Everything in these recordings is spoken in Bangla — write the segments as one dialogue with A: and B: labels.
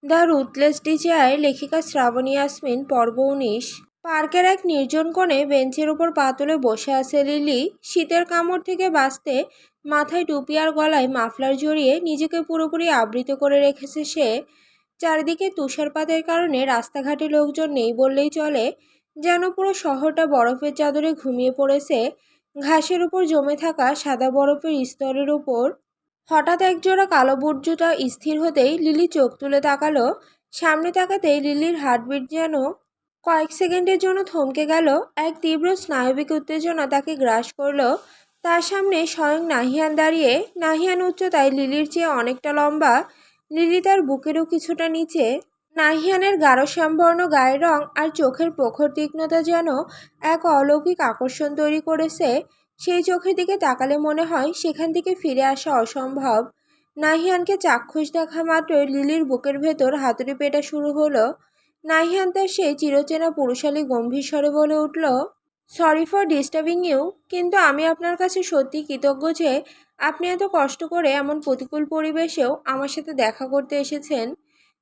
A: দ্য রুথলেস ডিজায়ার, লেখিকা শ্রাবণী ইয়াসমিন, পর্ব 19। পার্কের এক নির্জন কোণে বেঞ্চের উপর পা তুলে বসে আছে লিলি। শীতের কামড় থেকে বাঁচতে মাথায় টুপি আর গলায় মাফলার জড়িয়ে নিজেকে পুরোপুরি আবৃত করে রেখেছে সে। চারিদিকে তুষারপাতের কারণে রাস্তাঘাটে লোকজন নেই বললেই চলে, যেন পুরো শহরটা বরফের চাদরে ঘুমিয়ে পড়েছে ঘাসের উপর জমে থাকা সাদা বরফের স্তরের উপর। হঠাৎ একজোড়া কালো বুট জুতা স্থির হতেই লিলি চোখ তুলে তাকালো। সামনে তাকাতেই লিলির হার্টবিট যেন কয়েক সেকেন্ডের জন্য থমকে গেল। এক তীব্র স্নায়বিক উত্তেজনা তাকে গ্রাস করলো। তার সামনে স্বয়ং নাহিয়ান দাঁড়িয়ে। নাহিয়ান উচ্চতায় লিলির চেয়ে অনেকটা লম্বা, লিলি তার বুকেরও কিছুটা নিচে। নাহিয়ানের গাঢ় শ্যামবর্ণ গায়ের রং আর চোখের প্রখর তীক্ষ্ণতা যেন এক অলৌকিক আকর্ষণ তৈরি করেছে। সেই চোখের দিকে তাকালে মনে হয় সেখান থেকে ফিরে আসা অসম্ভব। নাহিয়ানকে চাক্ষুষ দেখা মাত্র লিলির বুকের ভেতর হাতুড়ি পেটা শুরু হলো। নাহিয়ান তার সেই চিরচেনা পুরুষালী গম্ভীর স্বরে বলে উঠল, সরি ফর ডিস্টার্বিং ইউ, কিন্তু আমি আপনার কাছে সত্যি কৃতজ্ঞ যে আপনি এত কষ্ট করে এমন প্রতিকূল পরিবেশেও আমার সাথে দেখা করতে এসেছেন।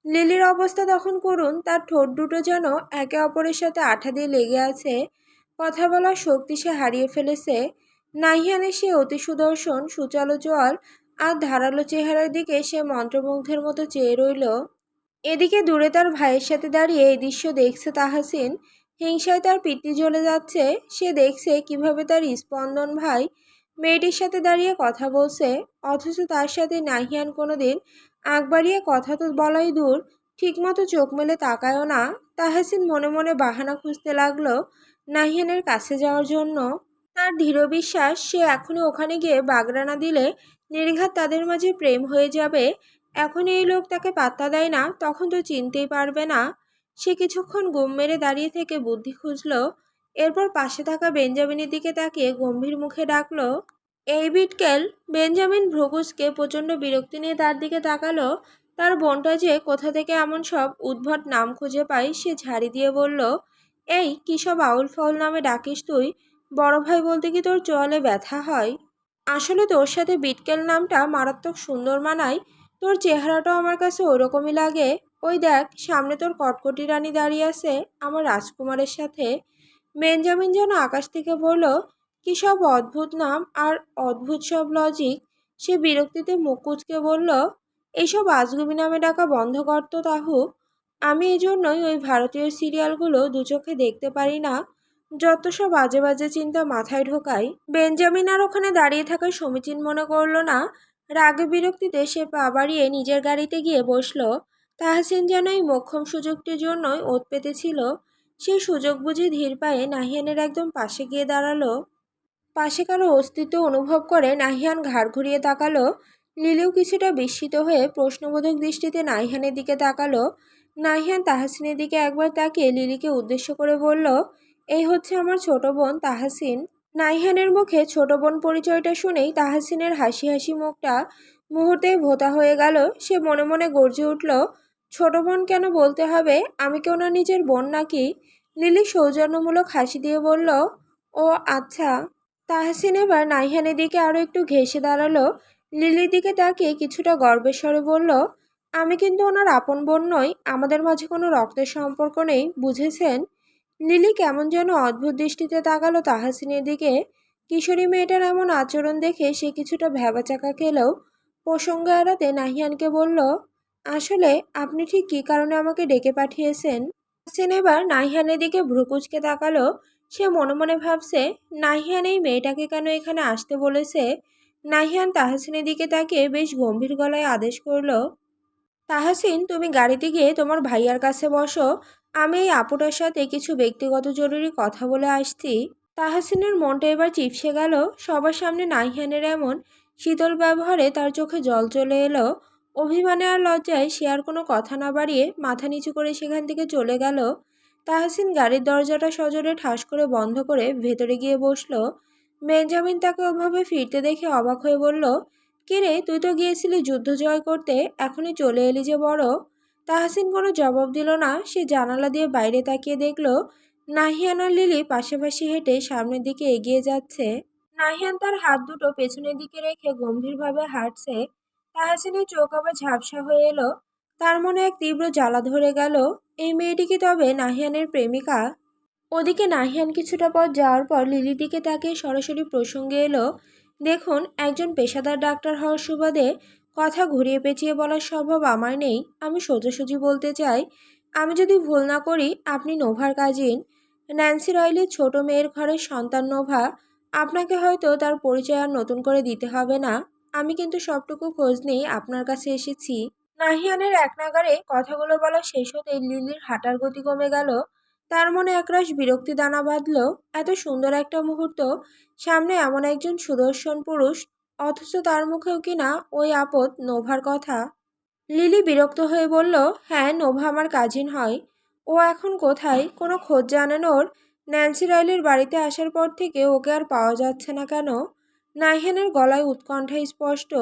A: লিলির অবস্থা তখন করুণ, তার ঠোঁট দুটো যেন একে অপরের সাথে আঠা দিয়ে লেগে আছে। কথা বলার শক্তি সে হারিয়ে ফেলেছে। নাহিয়ানের সে অতি সুদর্শন সুচালো চোয়াল আর ধারালো চেহারার দিকে সে মন্ত্রমুগ্ধের মতো চেয়ে রইল। এদিকে দূরে তার ভাইয়ের সাথে দাঁড়িয়ে এই দৃশ্য দেখছে তাহাসিন। হিংসায় তার পিত্তি জ্বলে যাচ্ছে। সে দেখছে কিভাবে তার স্পন্দন ভাই মেয়েটির সাথে দাঁড়িয়ে কথা বলছে, অথচ তার সাথে নাহিয়ান কোনোদিন আগ বাড়িয়ে কথা তো বলাই দূর, ঠিকমতো চোখ মেলে তাকায়ও না। তাহাসিন মনে মনে বাহানা খুঁজতে লাগলো নাহিয়ানের কাছে যাওয়ার জন্য। তার দৃঢ় বিশ্বাস সে এখনই ওখানে গিয়ে বাগড়া না দিলে নির্ঘাত তাদের মাঝে প্রেম হয়ে যাবে। এখন এই লোক তাকে পাত্তা দেয় না, তখন তো চিনতেই পারবে না। সে কিছুক্ষণ গুম মেরে দাঁড়িয়ে থেকে বুদ্ধি খুঁজল। এরপর পাশে থাকা বেঞ্জামিনের দিকে তাকিয়ে গম্ভীর মুখে ডাকলো, এই বিটকেল। বেঞ্জামিন ভ্রুকুচকে প্রচণ্ড বিরক্তি নিয়ে তার দিকে তাকালো। তার বোনটা যে কোথা থেকে এমন সব উদ্ভট নাম খুঁজে পায় সে ঝাড়ি দিয়ে বলল, এই কী সব আউল ফাউল নামে ডাকিস তুই? বড় ভাই বলতে কি তোর চোয়ালে ব্যথা হয়? আসলে তোর সাথে বিটকেল নামটা মারাত্মক সুন্দর মানায়। তোর চেহারাটাও আমার কাছে ওইরকমই লাগে। ওই দেখ সামনে তোর কটকটি রানী দাঁড়িয়ে আছে আমার রাজকুমারের সাথে। বেঞ্জামিন যেন আকাশ থেকে বলল, কী সব অদ্ভুত নাম আর অদ্ভুত সব লজিক। সে বিরক্তিতে মুখ কুঁচকে বলল, এইসব আজগুবি নামে ডাকা বন্ধ কর তো তাহু। আমি এই জন্যই ওই ভারতীয় সিরিয়ালগুলো দু চোখে দেখতে পারি না। যত সব বাজে বাজে চিন্তা মাথায় ঢোকায়। বেঞ্জামিন আর ওখানে দাঁড়িয়ে থাকা সমীচীন মনে করলো না। রাগে বিরক্তিতে সে পা বাড়িয়ে নিজের গাড়িতে গিয়ে বসলো। তাহসিন যেন এই মোক্ষম সুযোগটির জন্যই ওত পেতেছিল। সেই সুযোগ বুঝে ধীর পায়ে নাহিয়ানের একদম পাশে গিয়ে দাঁড়ালো। পাশে কারো অস্তিত্ব অনুভব করে নাহিয়ান ঘাড় ঘুরিয়ে তাকালো। লিলিও কিছুটা বিস্মিত হয়ে প্রশ্নবোধক দৃষ্টিতে নাহিয়ানের দিকে তাকালো। নাহিয়ান তাহাসিনের দিকে একবার তাকিয়ে লিলিকে উদ্দেশ্য করে বলল, এই হচ্ছে আমার ছোট বোন তাহাসিন। নাহিয়ানের মুখে ছোট বোন পরিচয়টা শুনেই তাহাসিনের হাসি হাসি মুখটা মুহূর্তেই ভোঁতা হয়ে গেল। সে মনে মনে গর্জে উঠল, ছোট বোন কেন বলতে হবে? আমি কি ওনার নিজের বোন নাকি? লিলি সৌজন্যমূলক হাসি দিয়ে বলল, ও আচ্ছা। তাহসিন এবার নাহিয়ানের দিকে আরও একটু ঘেঁষে দাঁড়ালো। লিলির দিকে তাকিয়ে কিছুটা গর্বের স্বরে বলল, আমি কিন্তু ওনার আপন বোন নই, আমাদের মাঝে কোনো রক্তের সম্পর্ক নেই, বুঝেছেন? লিলি কেমন যেন অদ্ভুত দৃষ্টিতে তাকালো তাহাসিনের দিকে। কিশোরী মেয়েটার এমন আচরণ দেখে সে কিছুটা ভ্যাবাচাকা খেলেও প্রসঙ্গ এড়াতে নাহিয়ানকে বলল, আসলে আপনি ঠিক কী কারণে আমাকে ডেকে পাঠিয়েছেন? তাহসিন এবার নাহিয়ানের দিকে ভ্রুকুচকে তাকালো। সে মনে মনে ভাবছে, নাহিয়ান এই মেয়েটাকে কেন এখানে আসতে বলেছে। নাহিয়ান তাহসিনের দিকে তাকিয়ে বেশ গম্ভীর গলায় আদেশ করল, তাহসিন তুমি গাড়িতে গিয়ে তোমার ভাইয়ার কাছে বসো, আমি এই আপুটার সাথে কিছু ব্যক্তিগত জরুরি কথা বলে আসছি। তাহসিনের মনটা এবার চিপসে গেল। সবার সামনে নাহিয়ানের এমন শীতল ব্যবহারে তার চোখে জল চলে এলো। অভিমানে আর লজ্জায় সে আর কোনো কথা না বাড়িয়ে মাথা নিচু করে সেখান থেকে চলে গেল। তাহসিন গাড়ির দরজাটা সজোরে ঠাস করে বন্ধ করে ভেতরে গিয়ে বসলো। বেঞ্জামিন তাকে ওভাবে ফিরতে দেখে অবাক হয়ে বলল, কিরে তুই তো গিয়েছিলি যুদ্ধ জয় করতে, এখনই চলে এলি যে বড়? তাহসিন কোনো জবাব দিল না। সে জানালা দিয়ে বাইরে তাকিয়ে দেখল নাহিয়ান আর লিলি পাশাপাশি হেঁটে সামনের দিকে এগিয়ে যাচ্ছে। নাহিয়ান তার হাত দুটো পেছনের দিকে রেখে গম্ভীরভাবে হাঁটছে। তাহসিনের চোখ আবার ঝাপসা হয়ে এলো। তার মনে এক তীব্র জ্বালা ধরে গেল। এই মেয়েটি কি তবে নাহিয়ানের প্রেমিকা? ওদিকে নাহিয়ান কিছুটা পথ যাওয়ার পর লিলির দিকে তাকিয়ে সরাসরি প্রসঙ্গে এলো, দেখুন, একজন পেশাদার ডাক্তার হওয়ার সুবাদে কথা ঘুরিয়ে পেঁচিয়ে বলার স্বভাব আমার নেই। আমি সোজাসুজি বলতে চাই, আমি যদি ভুল না করি আপনি নোভার কাজিন, ন্যান্সি রাইলির ছোট মেয়ের ঘরের সন্তান নোভা। আপনাকে হয়তো তার পরিচয় আর নতুন করে দিতে হবে না। আমি কিন্তু সবটুকু খোঁজ নেই আপনার কাছে এসেছি। নাহিয়ানের এক নাগাড়ে কথাগুলো বলা শেষ হতেই লিলির হাঁটার গতি কমে গেল। তার মনে একরাশ বিরক্তি দানা বাঁধল। এত সুন্দর একটা মুহূর্ত, সামনে এমন একজন সুদর্শন পুরুষ, অথচ তার মুখেও কিনা ওই আপদ নোভার কথা। লিলি বিরক্ত হয়ে বলল, হ্যাঁ, নোভা আমার কাজিন হয়। ও এখন কোথায়? কোনো খোঁজ জানেন ওর? ন্যান্সি রাইলির বাড়িতে আসার পর থেকে ওকে আর পাওয়া যাচ্ছে না কেন? নাহিয়ানের গলায় উৎকণ্ঠা স্পষ্ট।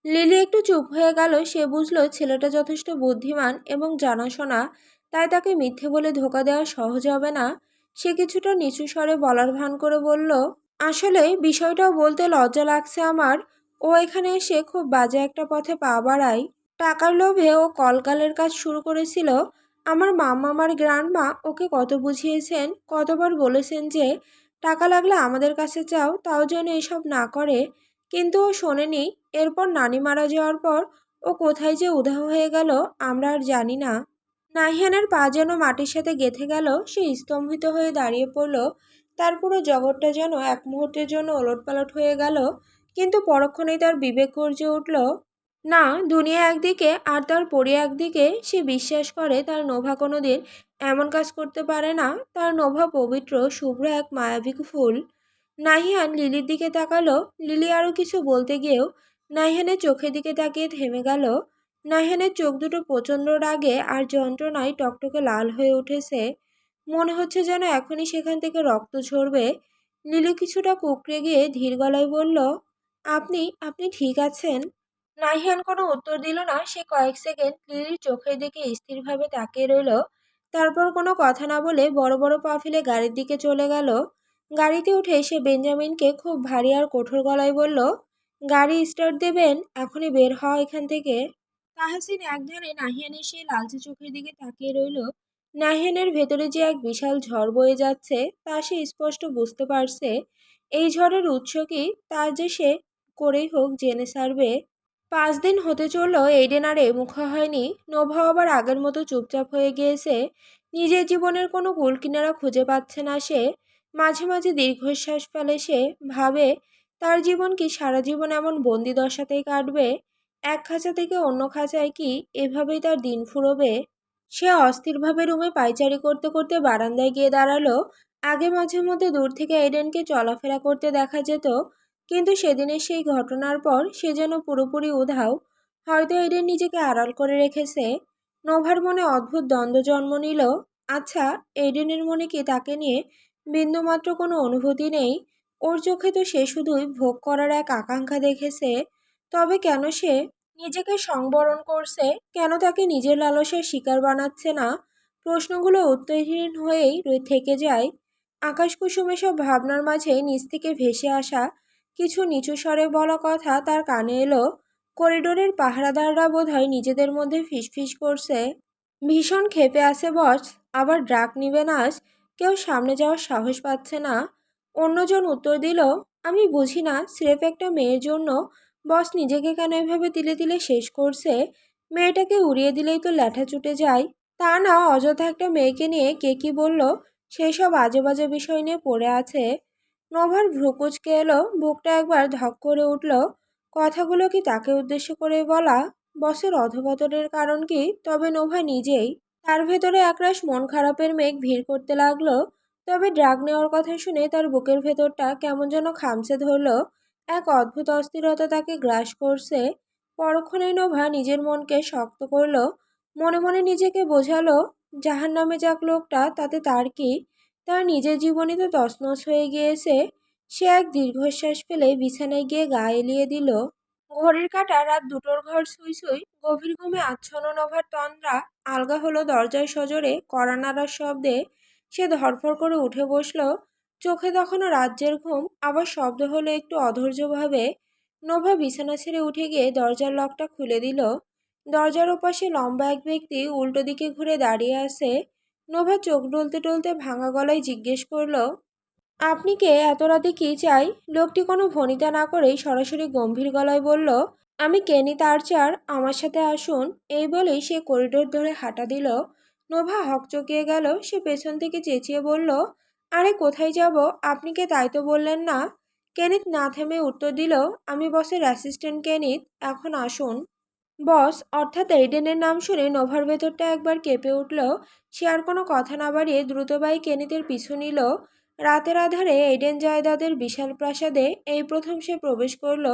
A: লিলি একটু চুপ হয়ে গেল। সে বুঝল ছেলেটা যথেষ্ট বুদ্ধিমান এবং জানাশোনা, তাই তাকে মিথ্যে বলে ধোঁকা দেওয়া সহজ হবে না। সে কিছুটা নিচু স্বরে বলার ভান করে বলল, আসলে বিষয়টাও বলতে লজ্জা লাগছে আমার। ও এখানে এসে খুব বাজে একটা পথে পা বাড়ায়। টাকার লোভে ও কলকালের কাজ শুরু করেছিল। আমার মামা আমার গ্র্যান্ডমা ওকে কত বুঝিয়েছেন, কতবার বলেছেন যে টাকা লাগলে আমাদের কাছে চাও, তাও যেন এসব না করে। কিন্তু ও শোনেনি। এরপর নানি মারা যাওয়ার পর ও কোথায় যে উধাও হয়ে গেল আমরা আর জানি না। নাহিয়ানের পা যেন মাটির সাথে গেঁথে গেল। সে স্তম্ভিত হয়ে দাঁড়িয়ে পড়ল। তার পুরো জগৎটা যেন এক মুহূর্তের জন্য ওলটপালট হয়ে গেল। কিন্তু পরক্ষণেই তার বিবেক গর্জে উঠল, না, দুনিয়া একদিকে আর তার পরি একদিকে। সে বিশ্বাস করে তার নোভা কোনোদিন এমন কাজ করতে পারে না। তার নোভা পবিত্র, শুভ্র এক মায়াবী ফুল। নাহিয়ান লিলির দিকে তাকালো। লিলি আরও কিছু বলতে গিয়েও নাহিয়ানের চোখের দিকে তাকিয়ে থেমে গেল। নাহিয়ানের চোখ দুটো প্রচণ্ড রাগে আর যন্ত্রণায় টকটকে লাল হয়ে উঠেছে। মনে হচ্ছে যেন এখনই সেখান থেকে রক্ত ঝরবে। লিলি কিছুটা কুঁকড়ে গিয়ে ধীর গলায় বলল, আপনি আপনি ঠিক আছেন? নাহিয়ান কোনো উত্তর দিল না। সে কয়েক সেকেন্ড লিলির চোখের দিকে স্থিরভাবে তাকিয়ে রইল। তারপর কোনো কথা না বলে বড় বড় পা ফেলে গাড়ির দিকে চলে গেল। গাড়িতে উঠে সে বেঞ্জামিনকে খুব ভারী আর কঠোর গলায় বলল, গাড়ি স্টার্ট দেবেন? এখনই বের হওয়া এখান থেকে। তাহসিন একধারে নাহিয়ানের সেই লালচে চোখের দিকে তাকিয়ে রইল। নাহিয়ানের ভেতরে যে এক বিশাল ঝড় বয়ে যাচ্ছে তা সে স্পষ্ট বুঝতে পারছে। এই ঝড়ের উৎস কি তা যে সে করেই হোক জেনে সারবে। 5 দিন হতে চলল, এইডেন আর মুখা হয়নি। নোভা আবার আগের মতো চুপচাপ হয়ে গিয়েছে। নিজের জীবনের কোনো কুলকিনারা খুঁজে পাচ্ছে না সে। মাঝে মাঝে দীর্ঘশ্বাস ফেলে সে। ভাবে, তার জীবন কি সারা জীবন এমন বন্দি দশাতেই কাটবে? এক খাঁচা থেকে অন্য খাঁচায় কি এভাবেই তার দিন ফুরোবে? সে অস্থিরভাবে রুমে পায়চারি করতে করতে বারান্দায় গিয়ে দাঁড়ালো। আগে মাঝে মধ্যে দূর থেকে এডেনকে চলাফেরা করতে দেখা যেত, কিন্তু সেদিনের সেই ঘটনার পর সে যেন পুরোপুরি উধাও। হয়তো এডেন নিজেকে আড়াল করে রেখেছে। নোভার মনে অদ্ভুত দ্বন্দ্ব জন্ম নিল। আচ্ছা, এডেনের মনে কি তাকে নিয়ে বিন্দুমাত্র কোনো অনুভূতি নেই? ওর চোখে তো সে শুধুই ভোগ করার এক আকাঙ্ক্ষা দেখেছে। তবে কেন সে নিজেকে সংবরণ করছে? কেন তাকে নিজের লালসার শিকার বানাচ্ছে না? প্রশ্নগুলো উত্তরহীন হয়েই থেকে যায়। আকাশকুসুমে সব ভাবনার মাঝে নিচ থেকে ভেসে আসা কিছু নিচু স্বরে বলা কথা তার কানে এলো। করিডোরের পাহারাদাররা বোধহয় নিজেদের মধ্যে ফিসফিস করছে, ভীষণ ক্ষেপে আছে বস, আবার ড্রাগ নিবেন আজ। কেউ সামনে যাওয়ার সাহস পাচ্ছে না। অন্যজন উত্তর দিল, আমি বুঝি না, স্রেফ একটা মেয়ের জন্য বস নিজেকে কেন এভাবে তিলে তিলে শেষ করছে। মেয়েটাকে উড়িয়ে দিলেই তো ল্যাঠা চুটে যায়। তা না অযথা একটা মেয়েকে নিয়ে কে কি বলল সেই সব আজে বাজে বিষয় নিয়ে পড়ে আছে। নোভার ভ্রুকুচকে এলো। বুকটা একবার ধক করে উঠল। কথাগুলো কি তাকে উদ্দেশ্য করে বলা? বসের অধঃপতনের কারণ কি তবে নোভা নিজেই? তার ভেতরে একরাশ মন খারাপের মেঘ ভিড় করতে লাগলো। তবে ড্রাগ নেওয়ার কথা শুনে তার বুকের ভেতরটা কেমন যেন খামচে ধরল। এক অদ্ভুত অস্থিরতা তাকে গ্রাস করছে। পরক্ষণেই নোভা নিজের মনকে শক্ত করল। মনে মনে নিজেকে বোঝালো, জাহান্নামে যাক লোকটা, তাতে তার কি? তার নিজের জীবনই তো তছনছ হয়ে গিয়েছে। সে এক দীর্ঘশ্বাস ফেলে বিছানায় গিয়ে গা এলিয়ে দিল। ঘড়ির কাঁটা রাত 2টোর ঘর ছুঁই ছুঁই। গভীর ঘুমে আচ্ছন্ন নভার তন্দ্রা আলগা হলো দরজায় সজোরে কড়া নাড়ার শব্দে। সে ধরফর করে উঠে বসল। চোখে তখনও রাজ্যের ঘুম। আবার শব্দ হলো একটু অধৈর্যভাবে। নোভা বিছানা ছেড়ে উঠে গিয়ে দরজার লকটা খুলে দিল। দরজার ওপাশে লম্বা এক ব্যক্তি উল্টো দিকে ঘুরে দাঁড়িয়ে আছে। নোভা চোখ ডলতে ডলতে ভাঙা গলায় জিজ্ঞেস করলো, আপনি কে? এত রাতে কি চাই? লোকটি কোনো ভনিতা না করেই সরাসরি গম্ভীর গলায় বলল, আমি কেনিত আর্চার, আমার সাথে আসুন। এই বলেই সে করিডোর ধরে হাঁটা দিল। নোভা হকচকিয়ে গেল। সে পেছন থেকে চেঁচিয়ে বলল, আরে কোথায় যাব? আপনি কে তাই তো বললেন না? কেনিত না থেমে উত্তর দিল, আমি বসের অ্যাসিস্ট্যান্ট কেনিত, এখন আসুন। বস অর্থাৎ এইডেনের নাম শুনে নোভার ভেতরটা একবার কেঁপে উঠল। সে আর কোনো কথা না বাড়িয়ে দ্রুত পায়ে কেনিতের পিছু নিল। রাতের আধারে এইডেন জায়দাদের বিশাল প্রাসাদে এই প্রথম সে প্রবেশ করল।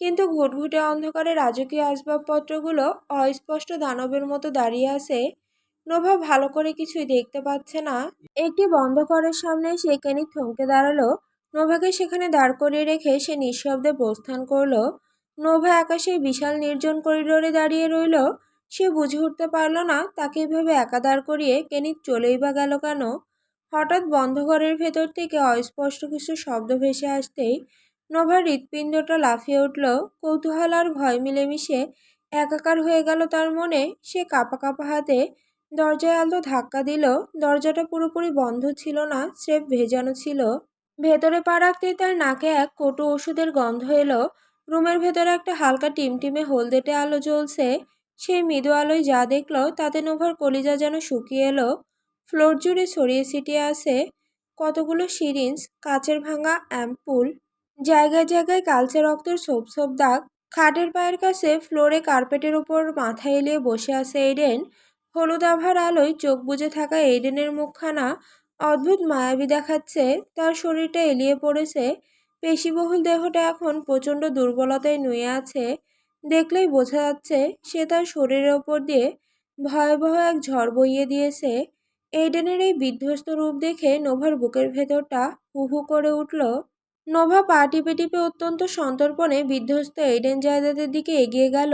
A: কিন্তু ঘুটঘুটে অন্ধকারে রাজকীয় আসবাবপত্রগুলো অস্পষ্ট দানবের মতো দাঁড়িয়ে আছে। নোভা ভালো করে কিছুই দেখতে পাচ্ছে না। একটি বন্ধ ঘরের সামনে সে কেনি থমকে দাঁড়ালো। নোভাকে সেখানে দাঁড় করিয়ে রেখে সে নিঃশব্দে প্রস্থান করলো। নোভা একা সেই বিশাল নির্জন করিডোরে দাঁড়িয়ে রইল। সে বুঝে উঠতে পারল না তাকে এভাবে একা দাঁড় করিয়ে কেনিত চলেই বা গেল কেন। হঠাৎ বন্ধ ঘরের ভেতর থেকে অস্পষ্ট কিছু শব্দ ভেসে আসতেই নোভার হৃৎপিণ্ডটা লাফিয়ে উঠল। কৌতূহল আর ভয় মিলেমিশে একাকার হয়ে গেল তার মনে। সে কাঁপা কাঁপা হাতে দরজায় আলতো ধাক্কা দিল। দরজাটা পুরোপুরি বন্ধ ছিল না, স্রেফ ভেজানো ছিল। ভেতরে পা রাখতেই তার নাকে এক কটু ওষুধের গন্ধ এলো। রুমের ভেতরে একটা হালকা টিমটিমে হলদেটে আলো জ্বলছে। সেই মৃদু আলোয় যা দেখল তাতে নোভার কলিজা যেন শুকিয়ে এলো। ফ্লোর জুড়ে ছড়িয়ে ছিটিয়ে আছে কতগুলো সিরিঞ্জ, কাচের ভাঙা অ্যাম্পুল, জায়গায় জায়গায় কালচে রক্তের ছোপ ছোপ দাগ। খাটের পায়ের কাছে ফ্লোরে কার্পেটের উপর মাথা এলিয়ে বসে আছে এইডেন। হলুদ আভার আলোয় চোখ বুজে থাকা এইডেনের মুখখানা অদ্ভুত মায়াবী দেখাচ্ছে। তার শরীরটা এলিয়ে পড়েছে। পেশিবহুল দেহটা এখন প্রচণ্ড দুর্বলতায় নুয়ে আছে। দেখলেই বোঝা যাচ্ছে সে তার শরীরের ওপর দিয়ে ভয়াবহ এক ঝড় বইয়ে দিয়েছে। এইডেনের এই বিধ্বস্ত রূপ দেখে নোভার বুকের ভেতরটা হু হু করে উঠল। নোভা পা টিপে টিপে অত্যন্ত সন্তর্পণে বিধ্বস্ত এইডেন জায়দাদের দিকে এগিয়ে গেল।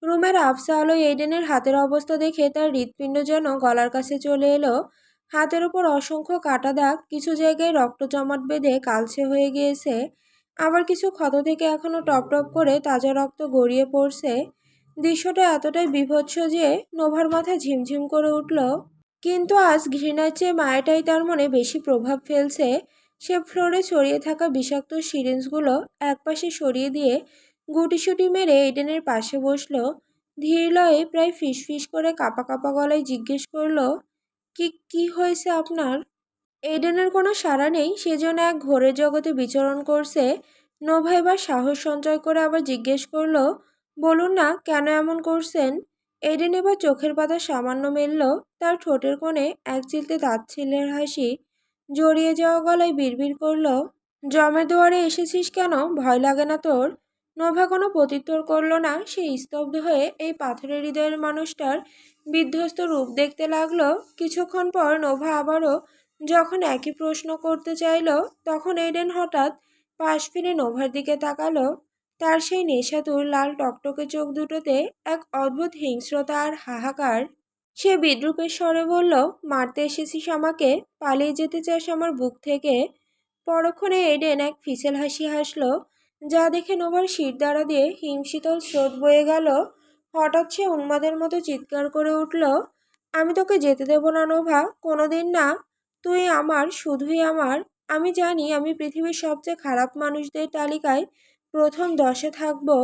A: রুমের আবছা আলোয় এইডেনের হাতের অবস্থা দেখে তার হৃৎপিণ্ড যেন গলার কাছে চলে এলো। হাতের ওপর অসংখ্য কাটা দাগ, কিছু জায়গায় রক্ত জমাট বেঁধে কালচে হয়ে গিয়েছে। আবার কিছু ক্ষত থেকে এখনো টপ টপ করে তাজা রক্ত গড়িয়ে পড়ছে। দৃশ্যটা এতটাই বীভৎস যে নোভার মাথা ঝিমঝিম করে উঠল। কিন্তু আজ ঘৃণার চেয়ে মায়াটাই তার মনে বেশি প্রভাব ফেলছে। সে ফ্লোরে ছড়িয়ে থাকা বিষাক্ত সিরিঞ্জগুলো একপাশে সরিয়ে দিয়ে গুটিসুটি মেরে এডেনের পাশে বসল। ধীর লয়ে প্রায় ফিসফিস করে কাঁপা কাঁপা গলায় জিজ্ঞেস করলো, কি কি হয়েছে আপনার? এডেনের কোনো সাড়া নেই। সেজন্য এক ঘোরের জগতে বিচরণ করছে। নোভা এবার সাহস সঞ্চয় করে আবার জিজ্ঞেস করলো, বলুন না কেন এমন করছেন? এডেন এবার চোখের পাতা সামান্য মেলল। তার ঠোঁটের কোণে এক চিলতে তাচ্ছিল্যের হাসি জড়িয়ে যাওয়া গলায় বিড়বিড় করলো, জমের দুয়ারে এসেছিস কেন? ভয় লাগে না তোর? নোভা কোনো প্রত্যুত্তর করলো না। সে স্তব্ধ হয়ে এই পাথরের হৃদয়ের মানুষটার বিধ্বস্ত রূপ দেখতে লাগলো। কিছুক্ষণ পর নোভা আবারও যখন একই প্রশ্ন করতে চাইল, তখন এডেন হঠাৎ পাশ ফিরে নোভার দিকে তাকালো। তার সেই নেশাতুর লাল টকটকে চোখ দুটোতে এক অদ্ভুত হিংস্রতা আর হাহাকার। সে বিদ্রূপের স্বরে বলল, মারতে এসেছিস আমাকে? পালিয়ে যেতে চাস আমার বুক থেকে? পরক্ষণে এডেন এক ফিসেল হাসি হাসল, যা দেখে নোভার শিরদাঁড়া দিয়ে হিমশীতল স্রোত বয়ে গেল। হঠাৎ সে উন্মাদের মতো চিৎকার করে উঠল, আমি তোকে যেতে দেব না নোভা, কোনোদিন না। তুই আমার, শুধুই আমার। আমি জানি আমি পৃথিবীর সবচেয়ে খারাপ মানুষদের তালিকায় প্রথম 10-এ থাকবো,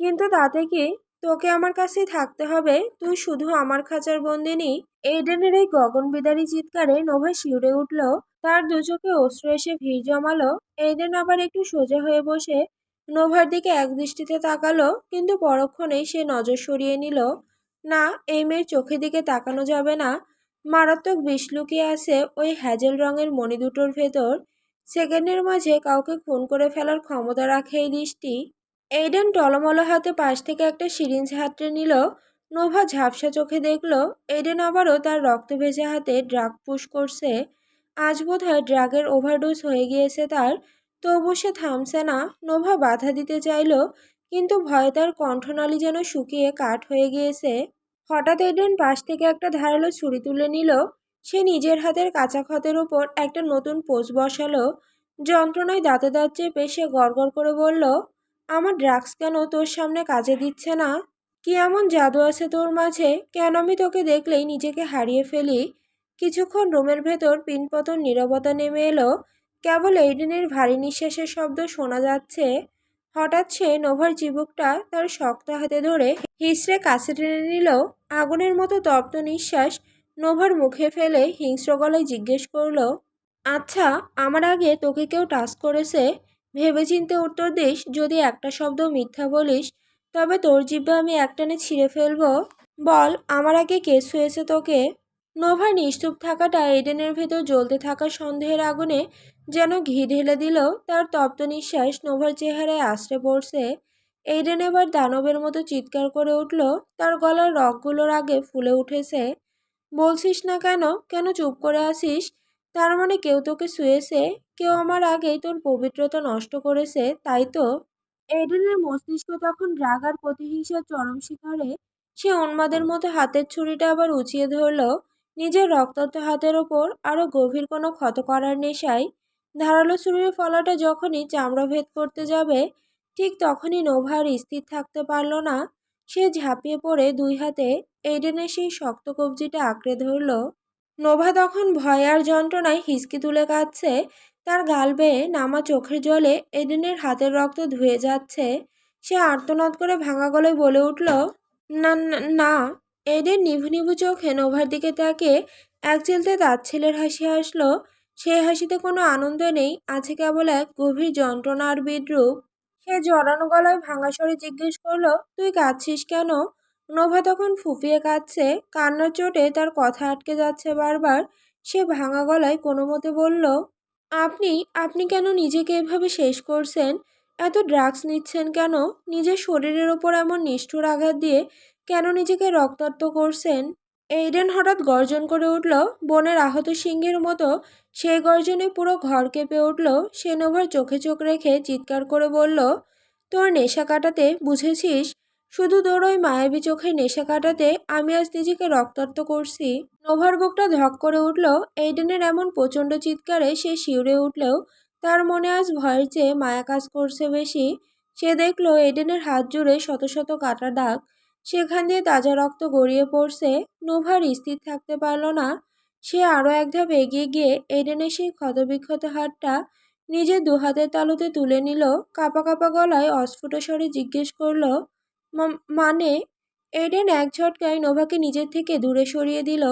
A: কিন্তু তাতে কি? তোকে আমার কাছেই থাকতে হবে। তুই শুধু আমার খাঁচার বন্দিনী। এইডেনের এই গগনবিদারী চিৎকারে নোভা শিউরে উঠল। তার দু চোখে অশ্রু এসে ভিড় জমালো। এইডেন আবার একটু সোজা হয়ে বসে নোভার দিকে একদৃষ্টিতে তাকালো, কিন্তু পরক্ষণেই সে নজর সরিয়ে নিল। না, এই মেয়ের চোখের দিকে তাকানো যাবে না। মারাত্মক বিষ লুকিয়ে আছে ওই হ্যাজেল রঙের মণি দুটোর ভেতর। সেকেন্ডের মাঝে কাউকে খুন করে ফেলার ক্ষমতা রাখে এই দৃষ্টি। এইডেন টলমল হাতে পাশ থেকে একটা সিরিঞ্জ হাতড়ে নিল। নোভা ঝাপসা চোখে দেখল এইডেন আবারও তার রক্ত ভেজা হাতে ড্রাগ পুশ করছে। আজ বোধহয় ড্রাগের ওভারডোজ হয়ে গিয়েছে তার। তবু সে থামছে না। নোভা বাধা দিতে চাইল, কিন্তু ভয়ে তার কণ্ঠনালী যেন শুকিয়ে কাঠ হয়ে গিয়েছে। হঠাৎ এডেন পাশ থেকে একটা ধারালো ছুরি তুলে নিল। সে নিজের হাতের কাঁচা ক্ষতের ওপর একটা নতুন পোজ বসালো। যন্ত্রণায় দাঁতে দাঁত চেপে সে গড়গড় করে বলল, আমার ড্রাগস কেন তোর সামনে কাজে দিচ্ছে না? কি এমন জাদু আছে তোর মাঝে? কেন আমি তোকে দেখলেই নিজেকে হারিয়ে ফেলি? কিছুক্ষণ রুমের ভেতর পিনপতন নীরবতা নেমে এলো। কেবল এইডেনের ভারী নিঃশ্বাসের শব্দ শোনা যাচ্ছে। হঠাৎ সে নোভার চিবুকটা তার শক্ত হাতে ধরে হিসড়ে কাছে টেনে নিল। আগুনের মতো তপ্ত নিঃশ্বাস নোভার মুখে ফেলে হিংস্র গলায় জিজ্ঞেস করলো, আচ্ছা, আমার আগে তোকে কেউ টাচ করেছে? ভেবেচিন্তে উত্তর দিস। যদি একটা শব্দ মিথ্যা বলিস তবে তোর জিহ্বা আমি একটানে ছিঁড়ে ফেলবো। বল, আমার আগে কে ছুঁয়েছে তোকে? নোভার নিশ্চুপ থাকাটা এডেনের ভেতর জ্বলতে থাকা সন্দেহের আগুনে যেন ঘি ঢেলে দিল। তার তপ্ত নিঃশ্বাস নোভার চেহারায় আছড়ে পড়ছে। এইডেন এবার দানবের মতো চিৎকার করে উঠল। তার গলার রগগুলোর আগে ফুলে উঠেছে। বলছিস না কেন? কেন চুপ করে আছিস? তার মানে কেউ তোকে ছুঁয়েছে? কেউ আমার আগেই তোর পবিত্রতা নষ্ট করেছে, তাই তো? এডেনের মস্তিষ্ক তখন রাগ আর প্রতিহিংসার চরম শিখরে। সে উন্মাদের মতো হাতের ছুরিটা আবার উঁচিয়ে ধরল, নিজের রক্তাক্ত হাতের ওপর আরো গভীর কোনো ক্ষত করার নেশায়। ধারালো ছুরির ফলাটা যখনই চামড়া ভেদ করতে যাবে, ঠিক তখনই নোভা আর স্থির থাকতে পারল না। সে ঝাঁপিয়ে পড়ে দুই হাতে এডেনের সেই শক্ত কবজিটা আঁকড়ে ধরল। নোভা তখন ভয় আর যন্ত্রণায় হিসকি তুলে কাঁদছে। তার গাল বেয়ে নামা চোখের জলে এডেনের হাতের রক্ত ধুয়ে যাচ্ছে। সে আর্তনাদ করে ভাঙা গলায় বলে উঠল, না না না। এডেন নিভু নিভু চোখে নোভার দিকে তাকিয়ে এক চিলতে তাচ্ছিলের হাসি হাসলো। সেই হাসিতে কোনো আনন্দ নেই, আছে কেবল এক গভীর যন্ত্রণা আর বিদ্রূপ। সে জড়ানো গলায় ভাঙা স্বরে জিজ্ঞেস করলো, তুই কাঁদছিস কেন? নোভা তখন ফুঁপিয়ে কাঁদছে। কান্নার চোটে তার কথা আটকে যাচ্ছে বারবার। সে ভাঙা গলায় কোনো মতে বলল, আপনি আপনি কেন নিজেকে এভাবে শেষ করছেন? এত ড্রাগস নিচ্ছেন কেন? নিজের শরীরের ওপর এমন নিষ্ঠুর আঘাত দিয়ে কেন নিজেকে রক্তাক্ত করছেন? এইডেন হঠাৎ গর্জন করে উঠল, বনের আহত সিংহের মতো। সেই গর্জনে পুরো ঘর কেঁপে উঠল। সে নোভার চোখে চোখ রেখে চিৎকার করে বলল, তোর নেশা কাটাতে, বুঝেছিস? শুধু তোর ওই মায়াবী চোখের নেশা কাটাতে আমি আজ নিজেকে রক্তাক্ত করছি। নোভার বুকটা ধক করে উঠল। এইডেনের এমন প্রচণ্ড চিৎকারে সে শিউরে উঠলেও তার মনে আজ ভয়ের চেয়ে মায়া কাজ করছে বেশি। সে দেখল এডেনের হাত জুড়ে শত শত কাটা দাগ, সেখান দিয়ে তাজা রক্ত গড়িয়ে পড়ছে। নোভার স্থির থাকতে পারল না। সে আরও এক ধাপ এগিয়ে গিয়ে এডেনের সেই ক্ষতবিক্ষত হাতটা নিজের দুহাতের তালুতে তুলে নিল। কাঁপা কাঁপা গলায় অস্ফুট স্বরে জিজ্ঞেস করল, মানে? এডেন এক ঝটকায় নোভাকে নিজের থেকে দূরে সরিয়ে দিল।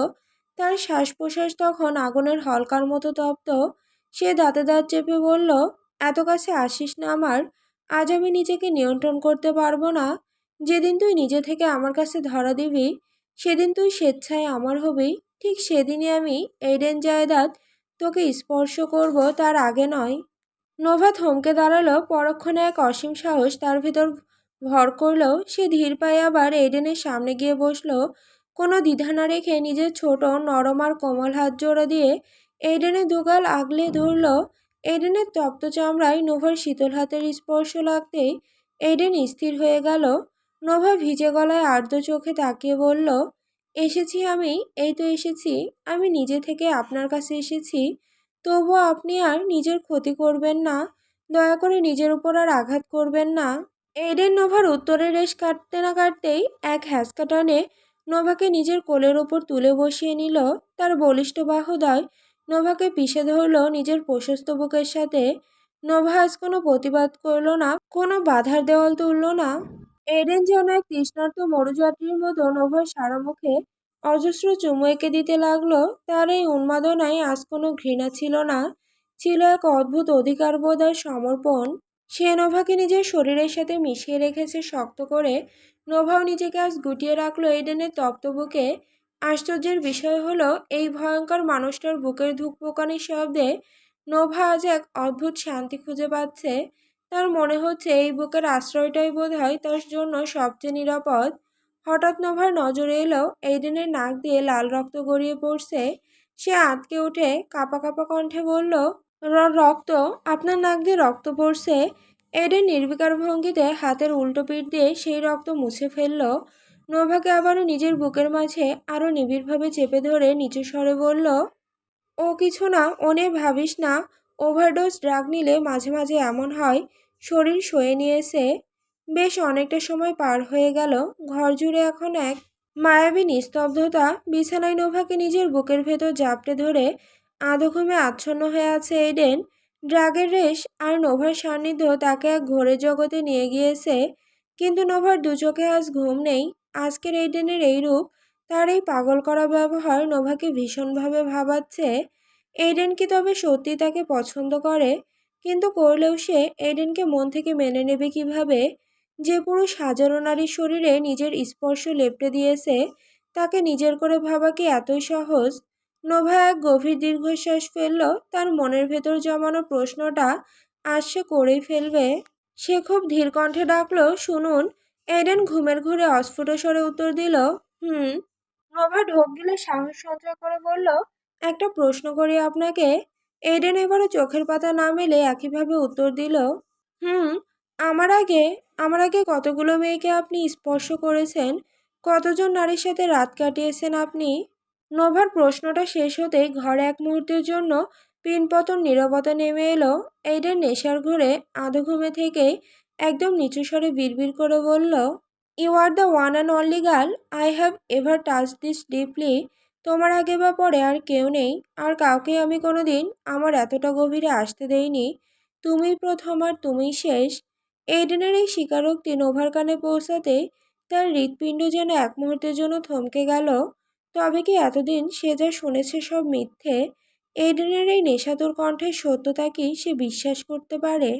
A: তার শ্বাস প্রশ্বাস তখন আগুনের হলকার মতো তপ্ত। সে দাঁতে দাঁত চেপে বলল, এত কাছে আসিস না আমার। আজ আমি নিজেকে নিয়ন্ত্রণ করতে পারবো না। যেদিন তুই নিজে থেকে আমার কাছে ধরা দিবি, সেদিন তুই স্বেচ্ছায় আমার হবি। ঠিক সেদিনই আমি, এইডেন জায়দাদ, তোকে স্পর্শ করব, তার আগে নয়। নোভা থমকে দাঁড়ালো। পরক্ষণে এক অসীম সাহস তার ভেতর ভর করলো। সে ধীর পায়ে আবার এডেনের সামনে গিয়ে বসলো। কোনো দ্বিধা না রেখে নিজের ছোট নরম আর কোমল হাত জোড়া দিয়ে এডেনের দুগাল আগলে ধরল। এডেনের তপ্ত চামড়ায় নোভার শীতল হাতের স্পর্শ লাগতেই এডেন স্থির হয়ে গেল। নোভা ভিজে গলায় আর্দ্র চোখে তাকিয়ে বলল, এসেছি আমি, এই তো এসেছি। আমি নিজে থেকে আপনার কাছে এসেছি। তবুও আপনি আর নিজের ক্ষতি করবেন না। দয়া করে নিজের উপর আর আঘাত করবেন না। এইডেন নোভার উত্তরের রেশ কাটতে না কাটতেই এক হ্যাঁচকা টানে নোভাকে নিজের কোলের ওপর তুলে বসিয়ে নিল। তার বলিষ্ঠ বাহুদয় নোভাকে পিষে ধরল নিজের প্রশস্ত বুকের সাথে। নোভা আজ কোনো প্রতিবাদ করল না, কোনো বাধার দেওয়াল তুলল না। এডেন যেন এক তৃষ্ণার্ত মরুযাত্রীর মতো নোভার সারা মুখে অজস্র চুমু এঁকে দিতে লাগলো। তার এই উন্মাদনায় আজ কোনো ঘৃণা ছিল না, ছিল এক অদ্ভুত অধিকারবোধ আর সমর্পণ। সে নোভাকে নিজের শরীরের সাথে মিশিয়ে রেখেছে শক্ত করে। নোভাও নিজেকে আজ গুটিয়ে রাখলো এডেনের তপ্ত বুকে। আশ্চর্যের বিষয় হলো, এই ভয়ঙ্কর মানুষটার বুকের ধুকপুকানির শব্দে নোভা আজ এক অদ্ভুত শান্তি খুঁজে পাচ্ছে। তার মনে হচ্ছে এই বুকের আশ্রয়টাই বোধহয় তার জন্য সবচেয়ে নিরাপদ। হঠাৎ নোভার নজরে এলো এইডেনের নাক দিয়ে লাল রক্ত গড়িয়ে পড়ছে। সে আঁতকে উঠে কাঁপা কাঁপা কণ্ঠে বলল, রক্ত? আপনার নাক দিয়ে রক্ত পড়ছে? এডেন নির্বিকার ভঙ্গিতে হাতের উল্টো পিঠ দিয়ে সেই রক্ত মুছে ফেলল। নোভাকে আবারও নিজের বুকের মাঝে আরও নিবিড়ভাবে চেপে ধরে নিচু স্বরে বলল, ও কিছু না, ও নিয়ে ভাবিস না। ওভারডোজ ড্রাগ নিলে মাঝে মাঝে এমন হয়। শরীর সয়ে নিয়েছে। বেশ অনেকটা সময় পার হয়ে গেল। ঘর জুড়ে এখন এক মায়াবী নিস্তব্ধতা। বিছানায় নোভাকে নিজের বুকের ভেতর জাপটে ধরে আধো ঘুমে আচ্ছন্ন হয়ে আছে এডেন। ড্রাগের রেশ আর নোভার সান্নিধ্য তাকে এক ঘোরের জগতে নিয়ে গিয়েছে, কিন্তু নোভার দু চোখে আজ ঘুম নেই। আজকের এডেনের এই রূপ, তার এই পাগল করা ব্যবহার নোভাকে ভীষণভাবে ভাবাচ্ছে। এডেন কি তবে সত্যি তাকে পছন্দ করে? কিন্তু করলেও সে এডেনকে মন থেকে মেনে নেবে কিভাবে? যে পুরুষ হাজারো নারীর শরীরে নিজের স্পর্শ লেপ্টে দিয়েছে, তাকে নিজের করে ভাবা কি এতই সহজ? নোভা এক গভীর দীর্ঘশ্বাস ফেলল। তার মনের ভেতর জমানো প্রশ্নটা আজ সে করেই ফেলবে। সে খুব ধীর কণ্ঠে ডাকলো, শুনুন। এডেন ঘুমের ঘোরে অস্ফুট স্বরে উত্তর দিল, হুম। নোভা ঢোক গিলে সাহস সঞ্চয় করে বলল, একটা প্রশ্ন করি আপনাকে। এডেন এবারে চোখের পাতা না মেলে একইভাবে উত্তর দিল, হুম। আমার আগে আমার আগে কতগুলো মেয়েকে আপনি স্পর্শ করেছেন? কতজন নারীর সাথে রাত কাটিয়েছেন আপনি? নোভার প্রশ্নটা শেষ হতেই ঘরে এক মুহূর্তের জন্য পিনপতন নীরবতা নেমে এলো। এডেন নেশার ঘোরে আধো ঘুমে থেকেই একদম নিচু স্বরে বিড়বিড় করে বলল, you are the one and only girl I have ever touch this deeply. তোমার আগে বা পরে আর কেউ নেই, আর কাউকে আমি কোনোদিন আমার এতটা গভীরে আসতে দেইনি। তুমিই প্রথম আর তুমিই শেষ। এইডেনের এই স্বীকারোক্তি নোভার কানে পৌঁছাতেই তার হৃৎপিণ্ড যেন এক মুহূর্তের জন্য থমকে গেল। তবে কি এতদিন সে যা শুনেছে সব মিথ্যে? এইডেনের এই নেশাতুর কণ্ঠের সত্যতা কি সে বিশ্বাস করতে পারে?